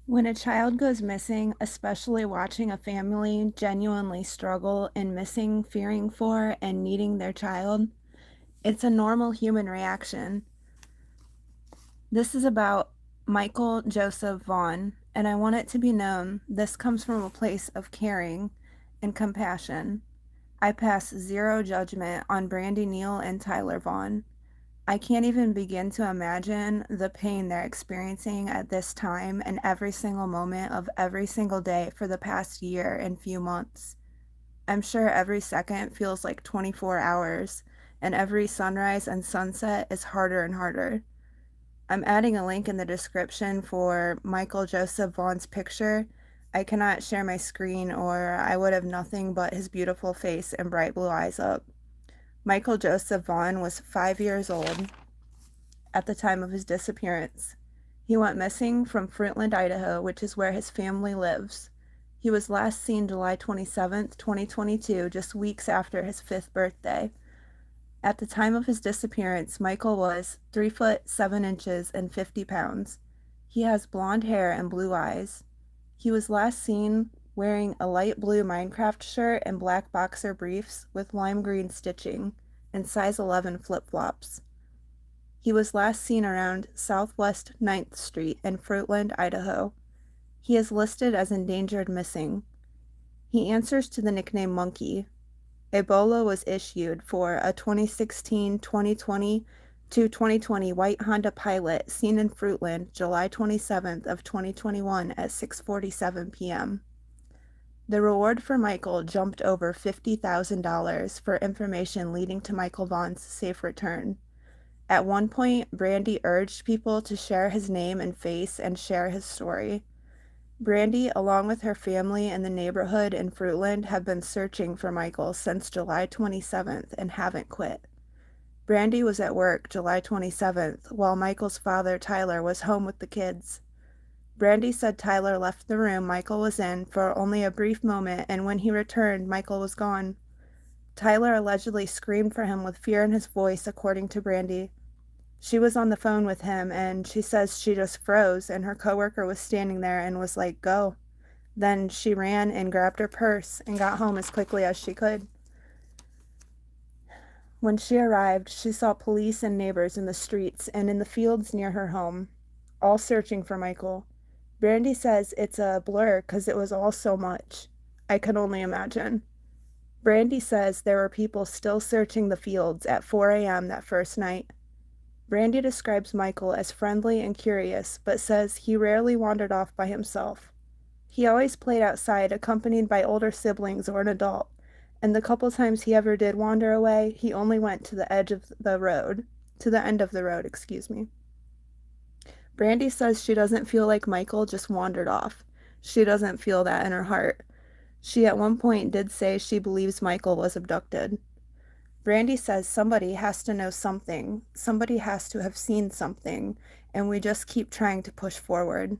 When a child goes missing, especially watching a family genuinely struggle in missing, fearing for, and needing their child, it's a normal human reaction. This is about Michael Joseph Vaughan, and I want it to be known this comes from a place of caring and compassion. I pass zero judgment on Brandy Neal and Tyler Vaughan. I can't even begin to imagine the pain they're experiencing at this time and every single moment of every single day for the past year and few months. I'm sure every second feels like 24 hours, and every sunrise and sunset is harder and harder. I'm adding a link in the description for Michael Joseph Vaughan's picture. I cannot share my screen, or I would have nothing but his beautiful face and bright blue eyes up. Michael Joseph Vaughan was 5 years old at the time of his disappearance. He went missing from Fruitland, Idaho, which is where his family lives. He was last seen July 27th, 2022, just weeks after his 5th birthday. At the time of his disappearance, Michael was 3 foot 7 inches and 50 pounds. He has blonde hair and blue eyes. He was last seen wearing a light blue Minecraft shirt and black boxer briefs with lime green stitching and size 11 flip-flops. He was last seen around Southwest 9th Street in Fruitland, Idaho. He is listed as endangered missing. He answers to the nickname Monkey. Ebola was issued for a 2016-2020 to 2020 white Honda Pilot seen in Fruitland July 27th of 2021 at 6:47 p.m. The reward for Michael jumped over $50,000 for information leading to Michael Vaughan's safe return. At one point, Brandy urged people to share his name and face and share his story. Brandy, along with her family and the neighborhood in Fruitland, have been searching for Michael since July 27th and haven't quit. Brandy was at work July 27th while Michael's father, Tyler, was home with the kids. Brandy said Tyler left the room Michael was in for only a brief moment, and when he returned, Michael was gone. Tyler allegedly screamed for him with fear in his voice, according to Brandy. She was on the phone with him, and she says she just froze, and her coworker was standing there and was like, "Go." Then she ran and grabbed her purse and got home as quickly as she could. When she arrived, she saw police and neighbors in the streets and in the fields near her home, all searching for Michael. Brandy says it's a blur because it was all so much. I can only imagine. Brandy says there were people still searching the fields at 4 a.m. that first night. Brandy describes Michael as friendly and curious, but says he rarely wandered off by himself. He always played outside, accompanied by older siblings or an adult, and the couple times he ever did wander away, he only went to the end of the road, excuse me. Brandy says she doesn't feel like Michael just wandered off. She doesn't feel that in her heart. She at one point did say she believes Michael was abducted. Brandy says somebody has to know something, somebody has to have seen something, and we just keep trying to push forward.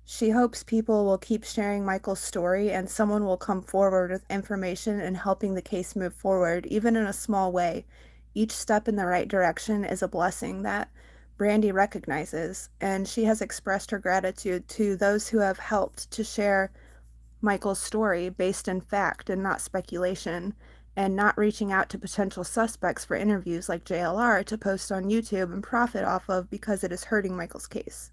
She hopes people will keep sharing Michael's story and someone will come forward with information and helping the case move forward, even in a small way. Each step in the right direction is a blessing that Brandy recognizes, and she has expressed her gratitude to those who have helped to share Michael's story based in fact and not speculation, and not reaching out to potential suspects for interviews like JLR to post on YouTube and profit off of because it is hurting Michael's case.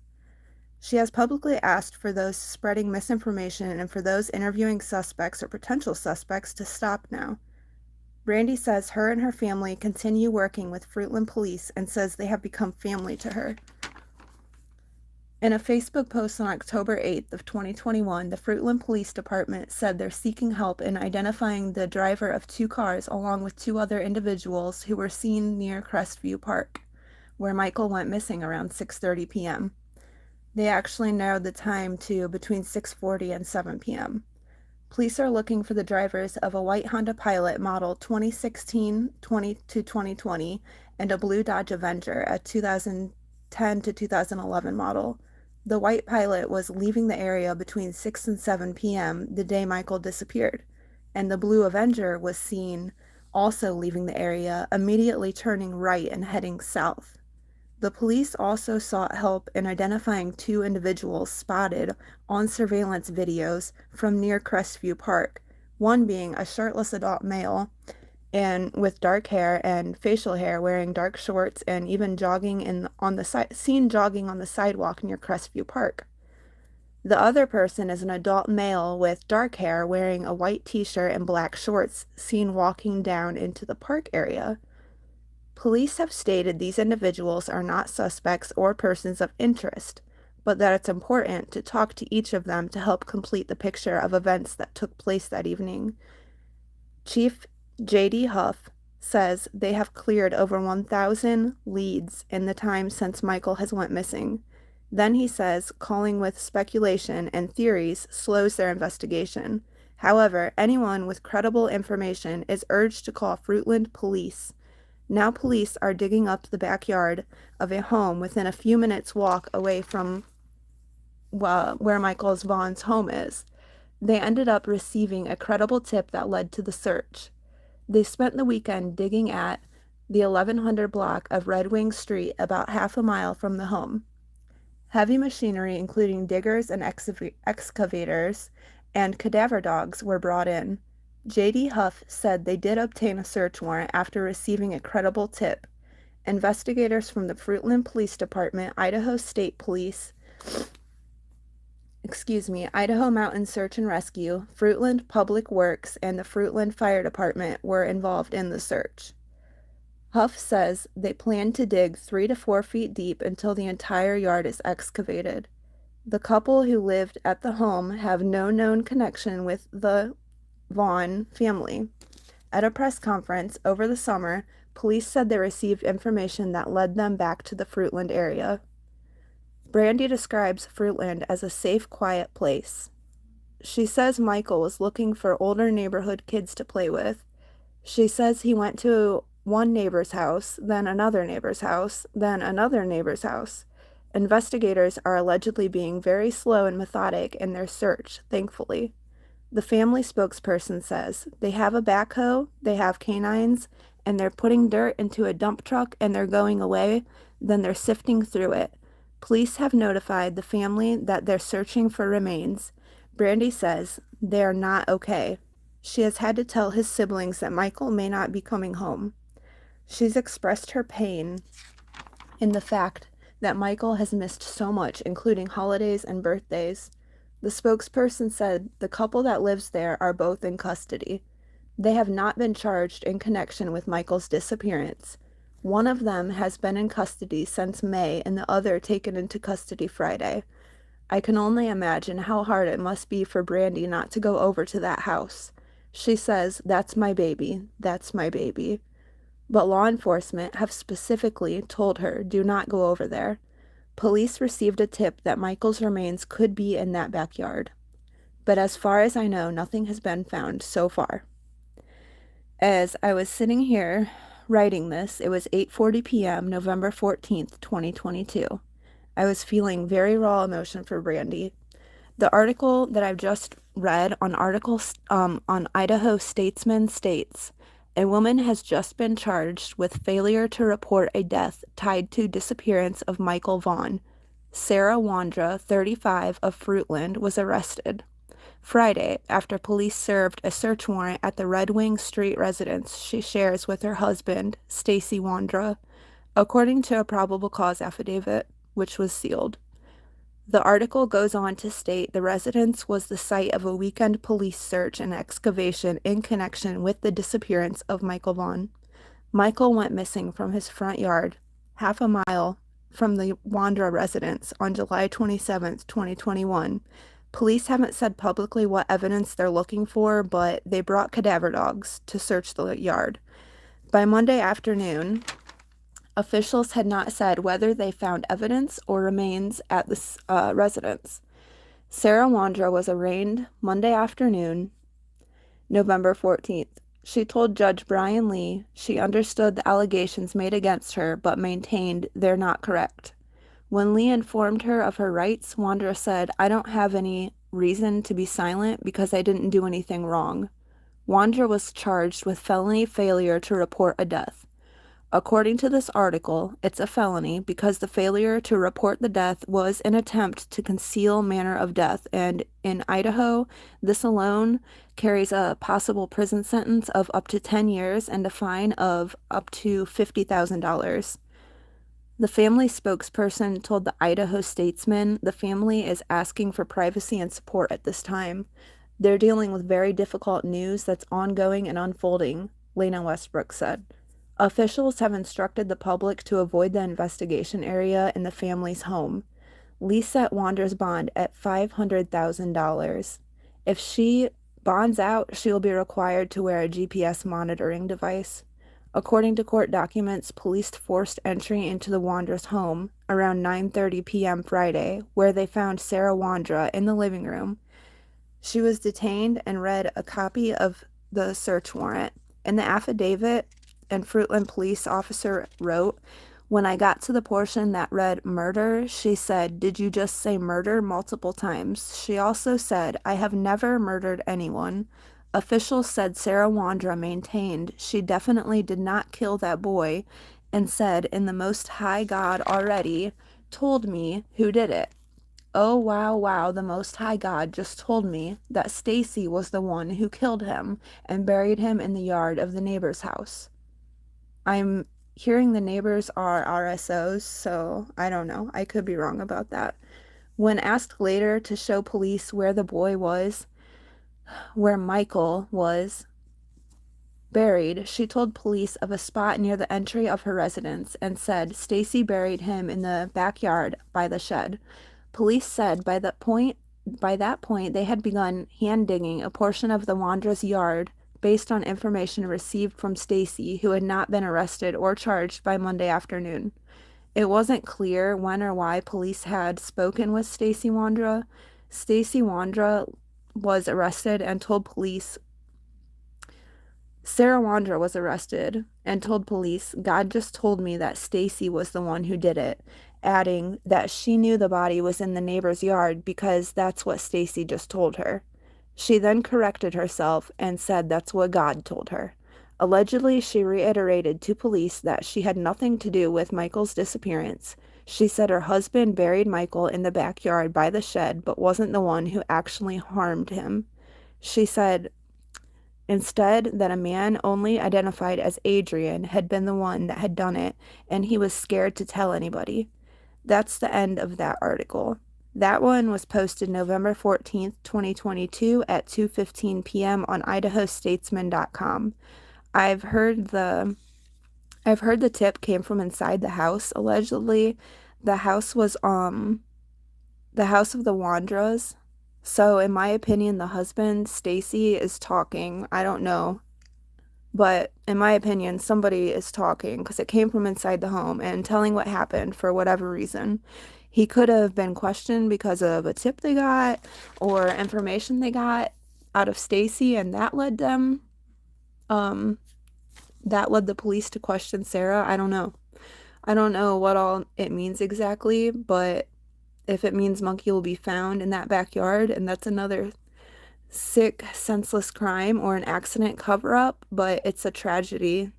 She has publicly asked for those spreading misinformation and for those interviewing suspects or potential suspects to stop now. Brandy says her and her family continue working with Fruitland police and says they have become family to her. In a Facebook post on October 8th of 2021, the Fruitland Police Department said they're seeking help in identifying the driver of two cars along with two other individuals who were seen near Crestview Park, where Michael went missing around 6:30 p.m. They actually narrowed the time to between 6:40 and 7 p.m. Police are looking for the drivers of a white Honda Pilot model 2016 to 2020 and a blue Dodge Avenger, a 2010 to 2011 model. The white Pilot was leaving the area between 6 and 7 p.m. the day Michael disappeared, and the blue Avenger was seen also leaving the area, immediately turning right and heading south. The police also sought help in identifying two individuals spotted on surveillance videos from near Crestview Park, one being a shirtless adult male and with dark hair and facial hair, wearing dark shorts and even jogging on the seen jogging on the sidewalk near Crestview Park. The other person is an adult male with dark hair wearing a white t-shirt and black shorts, seen walking down into the park area. Police have stated these individuals are not suspects or persons of interest, but that it's important to talk to each of them to help complete the picture of events that took place that evening. Chief J.D. Huff says they have cleared over 1,000 leads in the time since Michael has went missing. Then he says calling with speculation and theories slows their investigation. However, anyone with credible information is urged to call Fruitland Police. Now police are digging up the backyard of a home within a few minutes' walk away from where Michael's Vaughan's home is. They ended up receiving a credible tip that led to the search. They spent the weekend digging at the 1100 block of Red Wing Street, about half a mile from the home. Heavy machinery, including diggers and excavators and cadaver dogs, were brought in. J.D. Huff said they did obtain a search warrant after receiving a credible tip. Investigators from the Fruitland Police Department, Idaho State Police, Idaho Mountain Search and Rescue, Fruitland Public Works, and the Fruitland Fire Department were involved in the search. Huff says they plan to dig 3 to 4 feet deep until the entire yard is excavated. The couple who lived at the home have no known connection with the Vaughan family. At a press conference over the summer, police said they received information that led them back to the Fruitland area. Brandy describes Fruitland as a safe, quiet place. She says Michael was looking for older neighborhood kids to play with. She says he went to one neighbor's house, then another neighbor's house, then another neighbor's house. Investigators are allegedly being very slow and methodic in their search, thankfully. The family spokesperson says they have a backhoe, they have canines, and they're putting dirt into a dump truck and they're going away, then they're sifting through it. Police have notified the family that they're searching for remains. Brandy says they are not okay. She has had to tell his siblings that Michael may not be coming home. She's expressed her pain in the fact that Michael has missed so much, including holidays and birthdays. The spokesperson said the couple that lives there are both in custody. They have not been charged in connection with Michael's disappearance. One of them has been in custody since May and the other taken into custody Friday. I can only imagine how hard it must be for Brandy not to go over to that house. She says, "That's my baby, that's my baby." But law enforcement have specifically told her, do not go over there. Police received a tip that Michael's remains could be in that backyard. But as far as I know, nothing has been found so far. As I was sitting here writing this, it was 8:40 p.m., November 14th, 2022. I was feeling very raw emotion for Brandy. The article that I've just read on Idaho Statesman states, a woman has just been charged with failure to report a death tied to disappearance of Michael Vaughan. Sarah Wandra, 35, of Fruitland, was arrested Friday after police served a search warrant at the Red Wing Street residence she shares with her husband, Stacy Wandra, according to a probable cause affidavit, which was sealed. The article goes on to state the residence was the site of a weekend police search and excavation in connection with the disappearance of Michael Vaughan. Michael went missing from his front yard, half a mile from the Wandra residence, on July 27, 2021. Police haven't said publicly what evidence they're looking for, but they brought cadaver dogs to search the yard. By Monday afternoon, officials had not said whether they found evidence or remains at the residence. Sarah Wandra was arraigned Monday afternoon, November 14th. She told Judge Brian Lee she understood the allegations made against her but maintained they're not correct. When Lee informed her of her rights, Wandra said, "I don't have any reason to be silent because I didn't do anything wrong." Wandra was charged with felony failure to report a death. According to this article, it's a felony because the failure to report the death was an attempt to conceal manner of death, and in Idaho, this alone carries a possible prison sentence of up to 10 years and a fine of up to $50,000. The family spokesperson told the Idaho Statesman the family is asking for privacy and support at this time. They're dealing with very difficult news that's ongoing and unfolding, Lena Westbrook said. Officials have instructed the public to avoid the investigation area in the family's home. Lee set Wander's bond at $500,000. If she bonds out, she will be required to wear a GPS monitoring device. According to court documents, police forced entry into the Wander's home around 9:30 p.m. Friday, where they found Sarah Wandra in the living room. She was detained and read a copy of the search warrant. In the affidavit, and Fruitland police officer wrote, "When I got to the portion that read murder, she said, 'Did you just say murder?' multiple times. She also said, 'I have never murdered anyone.' Officials said Sarah Wandra maintained she definitely did not kill that boy and said, 'In the Most High God already told me who did it.' Oh, wow, wow, the Most High God just told me that Stacy was the one who killed him and buried him in the yard of the neighbor's house." I'm hearing the neighbors are RSOs, so I don't know. I could be wrong about that. When asked later to show police where the boy was, where Michael was buried, she told police of a spot near the entry of her residence and said Stacy buried him in the backyard by the shed. Police said by that point they had begun hand digging a portion of the Wandra's yard based on information received from Stacy, who had not been arrested or charged by Monday afternoon. It wasn't clear when or why police had spoken with Stacy Wandra. Stacy Wandra was arrested and told police Sarah Wandra was arrested and told police, "God just told me that Stacy was the one who did it," adding that she knew the body was in the neighbor's yard because that's what Stacy just told her. She then corrected herself and said that's what God told her. Allegedly, she reiterated to police that she had nothing to do with Michael's disappearance. She said her husband buried Michael in the backyard by the shed but wasn't the one who actually harmed him. She said instead that a man only identified as Adrian had been the one that had done it, and he was scared to tell anybody. That's the end of that article. That one was posted November 14th, 2022 at 2:15 p.m. on idahostatesman.com. I've heard the tip came from inside the house. Allegedly, the house was the house of the Wandras. So in my opinion, the husband, Stacy, is talking. I don't know. But in my opinion, somebody is talking because it came from inside the home and telling what happened for whatever reason. He could have been questioned because of a tip they got or information they got out of Stacy, and that led the police to question Sarah. I don't know. I don't know what all it means exactly, but if it means Monkey will be found in that backyard, and that's another sick, senseless crime or an accident cover-up, but it's a tragedy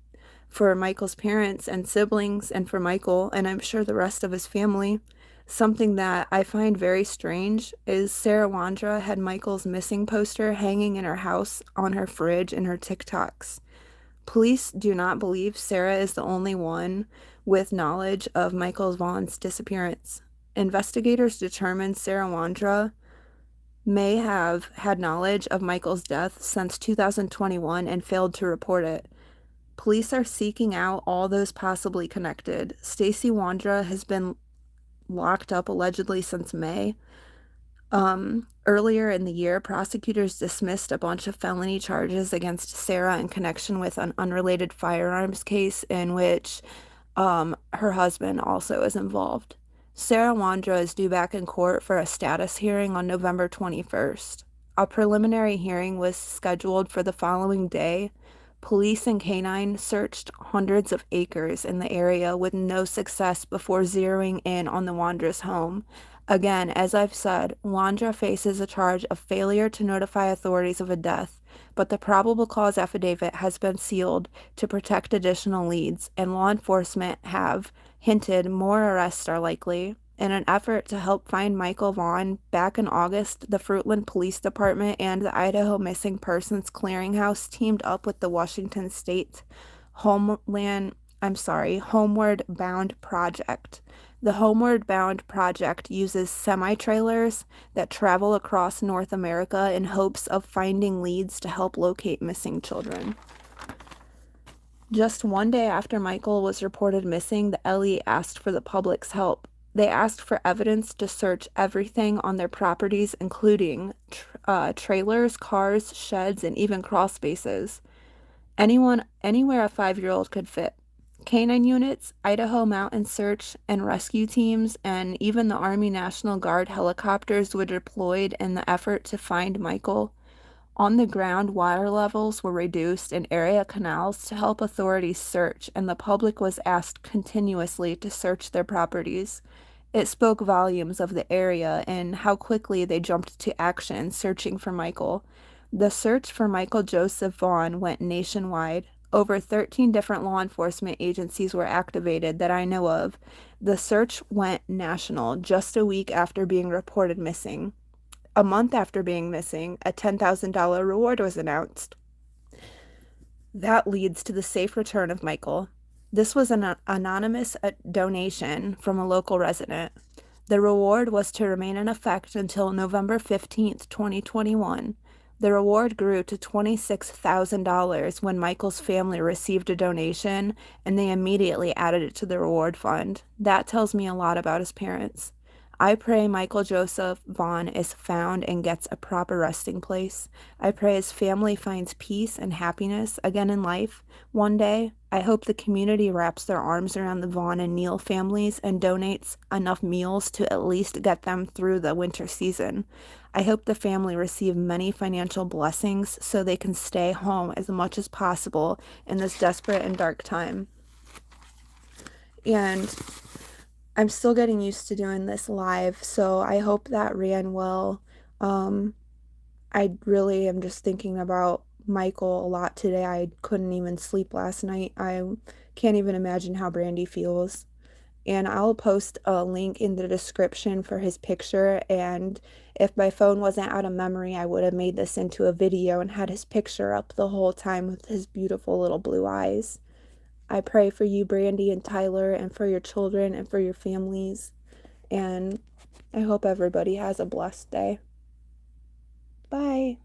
for Michael's parents and siblings and for Michael, and I'm sure the rest of his family. Something that I find very strange is Sarah Wandra had Michael's missing poster hanging in her house on her fridge in her TikToks. Police do not believe Sarah is the only one with knowledge of Michael Vaughan's disappearance. Investigators determined Sarah Wandra may have had knowledge of Michael's death since 2021 and failed to report it. Police are seeking out all those possibly connected. Stacy Wandra has been locked up allegedly since May. Earlier in the year, prosecutors dismissed a bunch of felony charges against Sarah in connection with an unrelated firearms case in which her husband also is involved. Sarah Wandra is due back in court for a status hearing on November 21st. A preliminary hearing was scheduled for the following day. Police and canine searched hundreds of acres in the area with no success before zeroing in on the Wandra's home. Again, as I've said, Wandra faces a charge of failure to notify authorities of a death. but the probable cause affidavit has been sealed to protect additional leads, and law enforcement have hinted more arrests are likely. In an effort to help find Michael Vaughan, back in August, the Fruitland Police Department and the Idaho Missing Persons Clearinghouse teamed up with the Washington State Homeward Bound Project. The Homeward Bound Project uses semi-trailers that travel across North America in hopes of finding leads to help locate missing children. Just one day after Michael was reported missing, the LE asked for the public's help. They asked for evidence to search everything on their properties, including trailers, cars, sheds, and even crawl spaces. Anywhere a 5-year-old could fit. Canine units, Idaho Mountain Search and Rescue Teams, and even the Army National Guard helicopters were deployed in the effort to find Michael. On the ground, water levels were reduced in area canals to help authorities search, and the public was asked continuously to search their properties. It spoke volumes of the area and how quickly they jumped to action searching for Michael. The search for Michael Joseph Vaughan went nationwide. Over 13 different law enforcement agencies were activated that I know of. The search went national just a week after being reported missing. A month after being missing, a $10,000 reward was announced. That leads to the safe return of Michael. This was an anonymous donation from a local resident. The reward was to remain in effect until November 15th, 2021. The reward grew to $26,000 when Michael's family received a donation, and they immediately added it to the reward fund. That tells me a lot about his parents. I pray Michael Joseph Vaughan is found and gets a proper resting place. I pray his family finds peace and happiness again in life one day. I hope the community wraps their arms around the Vaughan and Neal families and donates enough meals to at least get them through the winter season. I hope the family receive many financial blessings so they can stay home as much as possible in this desperate and dark time. And I'm still getting used to doing this live, so I hope that ran well. I really am just thinking about Michael a lot today. I couldn't even sleep last night. I can't even imagine how Brandy feels. And I'll post a link in the description for his picture, and if my phone wasn't out of memory, I would have made this into a video and had his picture up the whole time with his beautiful little blue eyes. I pray for you, Brandy and Tyler, and for your children and for your families. And I hope everybody has a blessed day. Bye.